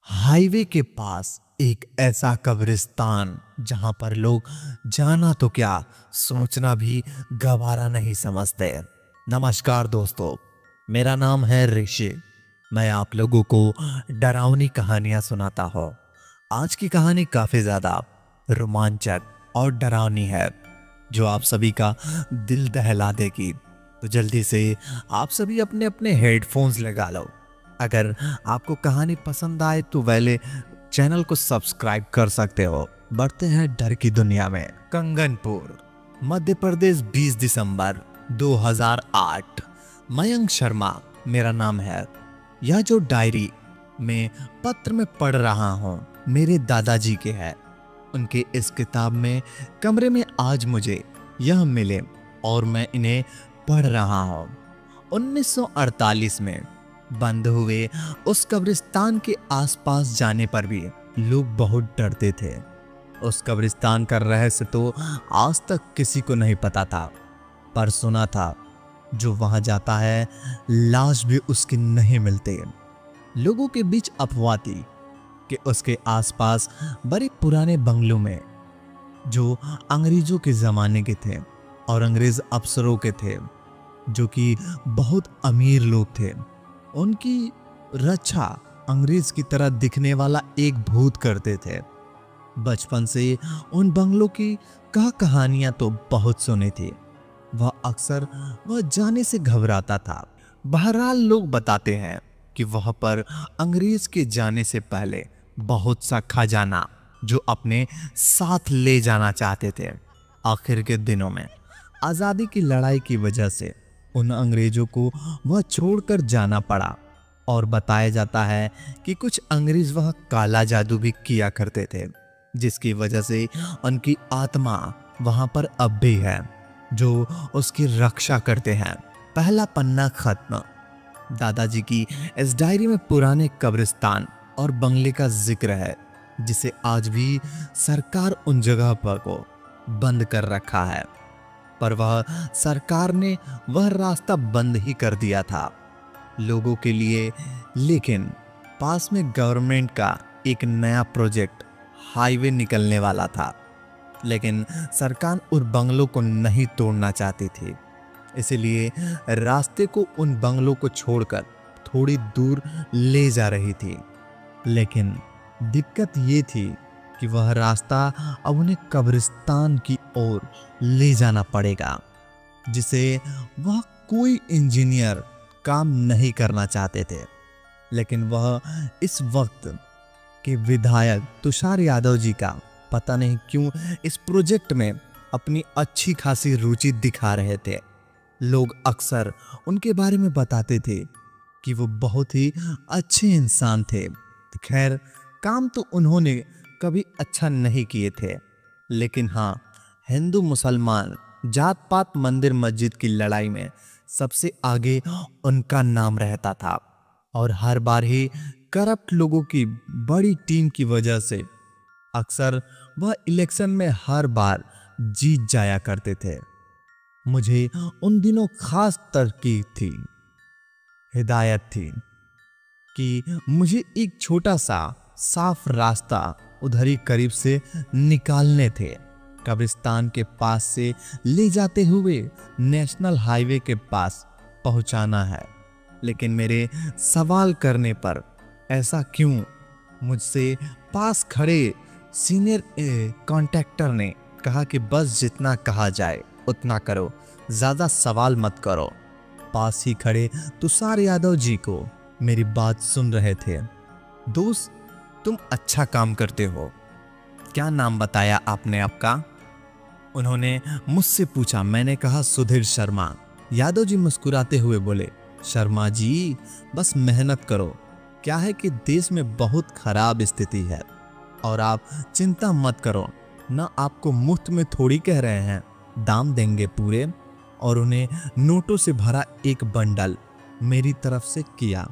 Highway के पास एक ऐसा कब्रिस्तान जहां पर लोग जाना तो क्या सोचना भी गवारा नहीं समझते। नमस्कार दोस्तों, मेरा नाम है ऋषि। मैं आप लोगों को डरावनी कहानियां सुनाता हूं। आज की कहानी काफी ज्यादा रोमांचक और डरावनी है जो आप सभी का दिल दहला देगी। तो जल्दी से आप सभी अपने अपने हेडफोन्स लगा लो। अगर आपको कहानी पसंद आए तो पहले चैनल को सब्सक्राइब कर सकते हो। बढ़ते हैं डर की दुनिया में। कंगनपुर, मध्य प्रदेश, 20 दिसंबर 2008। मयंक शर्मा मेरा नाम है। यह जो डायरी में पत्र में पढ़ रहा हूँ मेरे दादाजी के है। उनके इस किताब में कमरे में आज मुझे यह मिले और मैं इन्हें पढ़ रहा हूँ। 1948 में बंद हुए उस कब्रिस्तान के आसपास जाने पर भी लोग बहुत डरते थे। उस कब्रिस्तान का रहस्य तो आज तक किसी को नहीं पता था, पर सुना था जो वहां जाता है लाश भी उसकी नहीं मिलते। लोगों के बीच अफवाह थी कि उसके आसपास बड़े पुराने बंगलों में जो अंग्रेजों के जमाने के थे और अंग्रेज अफसरों के थे, जो कि बहुत अमीर लोग थे, उनकी रक्षा अंग्रेज की तरह दिखने वाला एक भूत करते थे। बचपन से उन बंगलों की कहानियां तो बहुत सुनी थी। वह अक्सर वह जाने से घबराता था। बहरहाल लोग बताते हैं कि वह पर अंग्रेज के जाने से पहले बहुत सा खजाना जो अपने साथ ले जाना चाहते थे। आखिर के दिनों में आजादी की लड़ाई की वजह से उन अंग्रेजों को वह छोड़कर जाना पड़ा और बताया जाता है कि कुछ अंग्रेज वह काला जादू भी किया करते थे, जिसकी वजह से उनकी आत्मा वहां पर अब भी है जो उसकी रक्षा करते हैं। पहला पन्ना खत्म। दादाजी की इस डायरी में पुराने कब्रिस्तान और बंगले का जिक्र है जिसे आज भी सरकार उन जगह पर को बंद कर रखा है, पर वह सरकार ने वह रास्ता बंद ही कर दिया था लोगों के लिए। लेकिन पास में गवर्नमेंट का एक नया प्रोजेक्ट हाईवे निकलने वाला था, लेकिन सरकार उन बंगलों को नहीं तोड़ना चाहती थी, इसलिए रास्ते को उन बंगलों को छोड़कर थोड़ी दूर ले जा रही थी। लेकिन दिक्कत ये थी कि वह रास्ता अब उन्हें कब्रिस्तान की ओर ले जाना पड़ेगा, जिसे वह कोई इंजीनियर काम नहीं करना चाहते थे। लेकिन वह इस वक्त के विधायक तुषार यादव जी का पता नहीं क्यों इस प्रोजेक्ट में अपनी अच्छी खासी रुचि दिखा रहे थे। लोग अक्सर उनके बारे में बताते थे कि वो बहुत ही अच्छे इंसान थे। खैर, काम तो उन्होंने कभी अच्छा नहीं किए थे, लेकिन हाँ, हिंदू मुसलमान जात पात मंदिर मस्जिद की लड़ाई में सबसे आगे उनका नाम रहता था और हर बार ही करप्ट लोगों की बड़ी टीम की वजह से अक्सर वह इलेक्शन में हर बार जीत जाया करते थे। मुझे उन दिनों खास तरकीब थी, हिदायत थी कि मुझे एक छोटा सा साफ रास्ता उधर ही करीब से निकालने थे। कब्रिस्तान के पास से ले जाते हुए नेशनल हाईवे के पास पहुंचाना है। लेकिन मेरे सवाल करने पर ऐसा क्यों, मुझसे पास खड़े सीनियर कॉन्ट्रैक्टर ने कहा कि बस जितना कहा जाए उतना करो, ज्यादा सवाल मत करो। पास ही खड़े तुषार यादव जी को मेरी बात सुन रहे थे। दोस्त, तुम अच्छा काम करते हो, क्या नाम बताया आपने आपका? उन्होंने मुझसे पूछा। मैंने कहा सुधीर शर्मा। यादव जी मुस्कुराते हुए बोले, शर्मा जी बस मेहनत करो। क्या है कि देश में बहुत खराब स्थिति है और आप चिंता मत करो ना, आपको मुफ्त में थोड़ी कह रहे हैं, दाम देंगे पूरे। और उन्हें नोटों से भरा एक बंडल मेरी तरफ से किया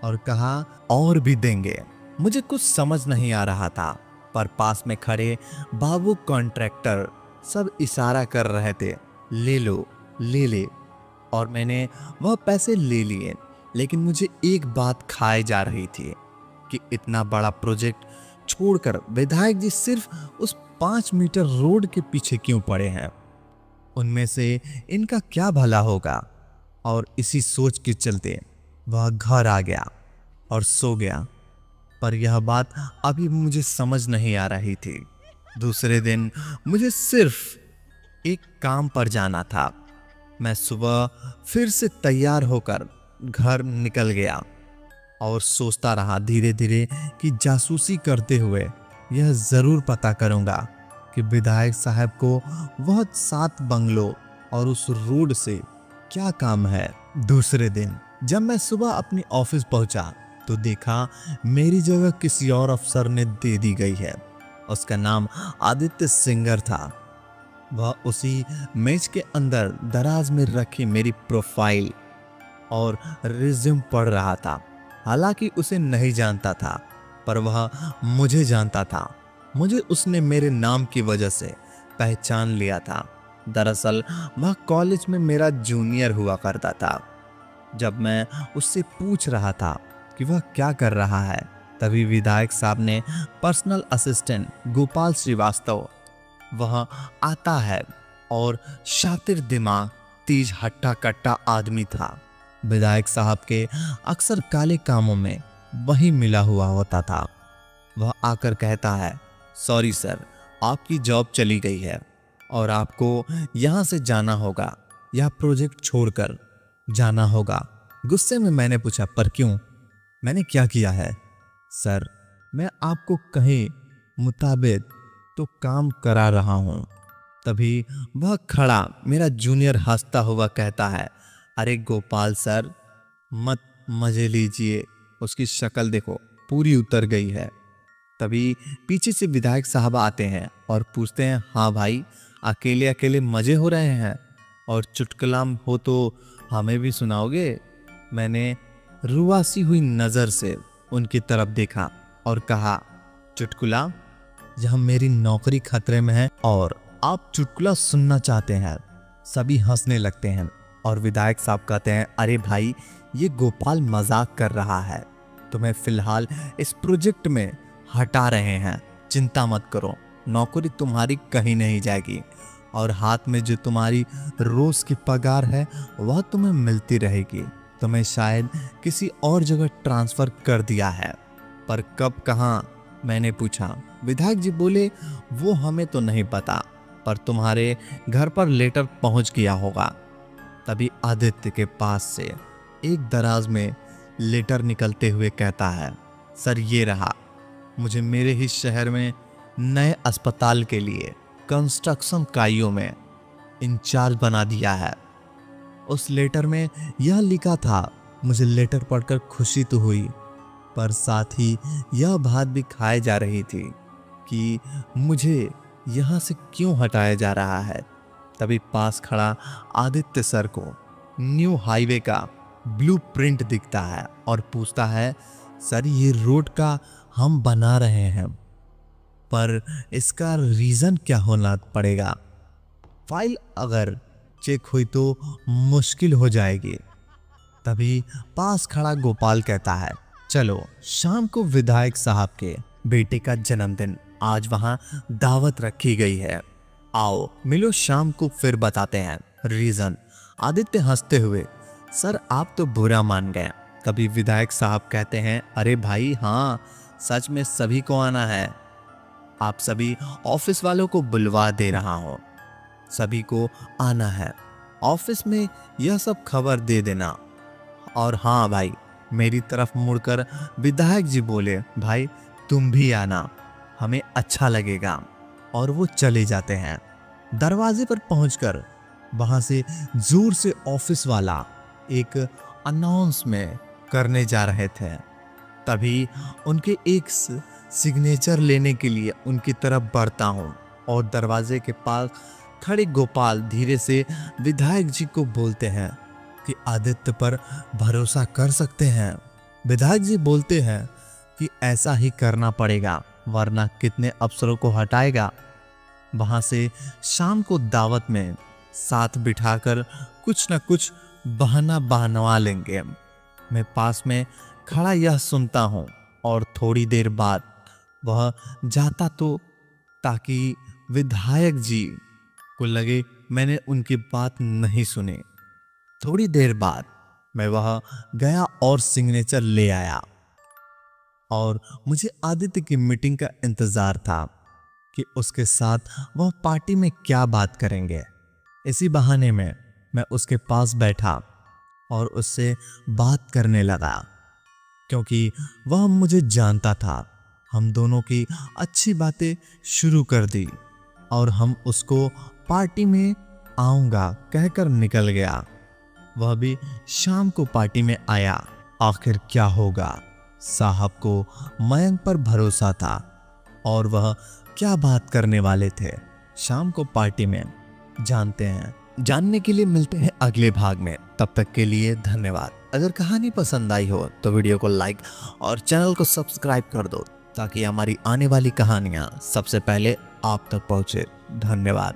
और कहा और भी देंगे। मुझे कुछ समझ नहीं आ रहा था, पर पास में खड़े बाबू कॉन्ट्रैक्टर सब इशारा कर रहे थे, ले लो ले ले। और मैंने वह पैसे ले लिए, लेकिन मुझे एक बात खाए जा रही थी कि इतना बड़ा प्रोजेक्ट छोड़कर विधायक जी सिर्फ उस 5 मीटर रोड के पीछे क्यों पड़े हैं? उनमें से इनका क्या भला होगा? और इसी सोच के चलते वह घर आ गया और सो गया। पर यह बात अभी मुझे समझ नहीं आ रही थी। दूसरे दिन मुझे सिर्फ एक काम पर जाना था। मैं सुबह फिर से तैयार होकर घर निकल गया और सोचता रहा धीरे धीरे कि जासूसी करते हुए यह जरूर पता करूंगा कि विधायक साहब को वह 7 बंगलों और उस रोड से क्या काम है। दूसरे दिन जब मैं सुबह अपनी ऑफिस पहुंचा तो देखा मेरी जगह किसी और अफसर ने दे दी गई है। उसका नाम आदित्य सिंगर था। वह उसी मेज के अंदर दराज में रखी मेरी प्रोफाइल और रिज्यूम पढ़ रहा था। हालांकि उसे नहीं जानता था, पर वह मुझे जानता था। मुझे उसने मेरे नाम की वजह से पहचान लिया था। दरअसल वह कॉलेज में मेरा जूनियर हुआ करता था। जब मैं उससे पूछ रहा था कि वह क्या कर रहा है, तभी विधायक साहब ने पर्सनल असिस्टेंट गोपाल श्रीवास्तव वह आता है और शातिर दिमाग तेज हट्टा कट्टा आदमी था। विधायक साहब के अक्सर काले कामों में वही मिला हुआ होता था। वह आकर कहता है, सॉरी सर, आपकी जॉब चली गई है और आपको यहां से जाना होगा। यह प्रोजेक्ट छोड़कर जाना होगा। गुस्से में मैंने पूछा, पर क्यों? मैंने क्या किया है? सर, मैं आपको कहे मुताबिक तो काम करा रहा हूं। तभी वह खड़ा मेरा जूनियर हंसता हुआ कहता है, अरे गोपाल सर, मत मजे लीजिए, उसकी शक्ल देखो पूरी उतर गई है। तभी पीछे से विधायक साहब आते हैं और पूछते हैं, हाँ भाई, अकेले अकेले मजे हो रहे हैं और चुटकुला हो तो हमें भी सुनाओगे? मैंने रुआसी हुई नजर से उनकी तरफ देखा और कहा, चुटकुला? जहां मेरी नौकरी खतरे में है और आप चुटकुला सुनना चाहते हैं। सभी हंसने लगते हैं और विधायक साहब कहते हैं, अरे भाई, ये गोपाल मजाक कर रहा है। तुम्हें फिलहाल इस प्रोजेक्ट में हटा रहे हैं, चिंता मत करो, नौकरी तुम्हारी कहीं नहीं जाएगी और हाथ में जो तुम्हारी रोज की पगार है वह तुम्हें मिलती रहेगी। तुम्हें शायद किसी और जगह ट्रांसफर कर दिया है, पर कब कहाँ? मैंने पूछा। विधायक जी बोले, वो हमें तो नहीं पता, पर तुम्हारे घर पर लेटर पहुंच गया होगा। तभी आदित्य के पास से एक दराज में लेटर निकलते हुए कहता है, सर ये रहा, मुझे मेरे ही शहर में नए अस्पताल के लिए कंस्ट्रक्शन कार्यों में इंचार्ज बना दिया है। उस लेटर में यह लिखा था। मुझे लेटर पढ़कर खुशी तो हुई, पर साथ ही यह बात भी खाई जा रही थी कि मुझे यहां से क्यों हटाया जा रहा है। तभी पास खड़ा आदित्य सर को न्यू हाईवे का ब्लूप्रिंट दिखता है और पूछता है, सर ये रोड का हम बना रहे हैं, पर इसका रीजन क्या होना पड़ेगा? फाइल अगर चेक हुई तो मुश्किल हो जाएगी। तभी पास खड़ा गोपाल कहता है, चलो शाम को विधायक साहब के बेटे का जन्मदिन, आज वहां दावत रखी गई है, आओ मिलो शाम को, फिर बताते हैं रीजन। आदित्य हंसते हुए, सर आप तो बुरा मान गए। तभी विधायक साहब कहते हैं, अरे भाई हाँ, सच में सभी को आना है। आप सभी ऑफिस वालों को बुलवा दे रहा हूं, सभी को आना है। ऑफिस में यह सब खबर दे देना। और हाँ भाई, मेरी तरफ मुड़कर विधायक जी बोले, भाई तुम भी आना, हमें अच्छा लगेगा। और वो चले जाते हैं। दरवाजे पर पहुंचकर वहां से जोर से ऑफिस वाला एक अनाउंसमेंट करने जा रहे थे। तभी उनके एक सिग्नेचर लेने के लिए उनकी तरफ बढ़ता हूं और दरवाजे के पास खड़े गोपाल धीरे से विधायक जी को बोलते हैं कि आदित्य पर भरोसा कर सकते हैं। विधायक जी बोलते हैं कि ऐसा ही करना पड़ेगा, वरना कितने अफसरों को हटाएगा। वहां से शाम को दावत में साथ बिठाकर कुछ न कुछ बहाना बहनवा लेंगे। मैं पास में खड़ा यह सुनता हूं और थोड़ी देर बाद वह जाता तो ताकि विधायक जी को लगे मैंने उनकी बात नहीं सुनी। थोड़ी देर बाद मैं वहां गया और सिग्नेचर ले आया और मुझे आदित्य की मीटिंग का इंतजार था कि उसके साथ वह पार्टी में क्या बात करेंगे। इसी बहाने में मैं उसके पास बैठा और उससे बात करने लगा क्योंकि वह मुझे जानता था। हम दोनों की अच्छी बातें शुरू कर दी और हम उसको पार्टी में आऊंगा कहकर निकल गया। वह भी शाम को पार्टी में आया। आखिर क्या होगा, साहब को मयंक पर भरोसा था और वह क्या बात करने वाले थे शाम को पार्टी में, जानते हैं। जानने के लिए मिलते हैं अगले भाग में। तब तक के लिए धन्यवाद। अगर कहानी पसंद आई हो तो वीडियो को लाइक और चैनल को सब्सक्राइब कर दो ताकि हमारी आने वाली कहानियां सबसे पहले आप तक पहुंचे। धन्यवाद।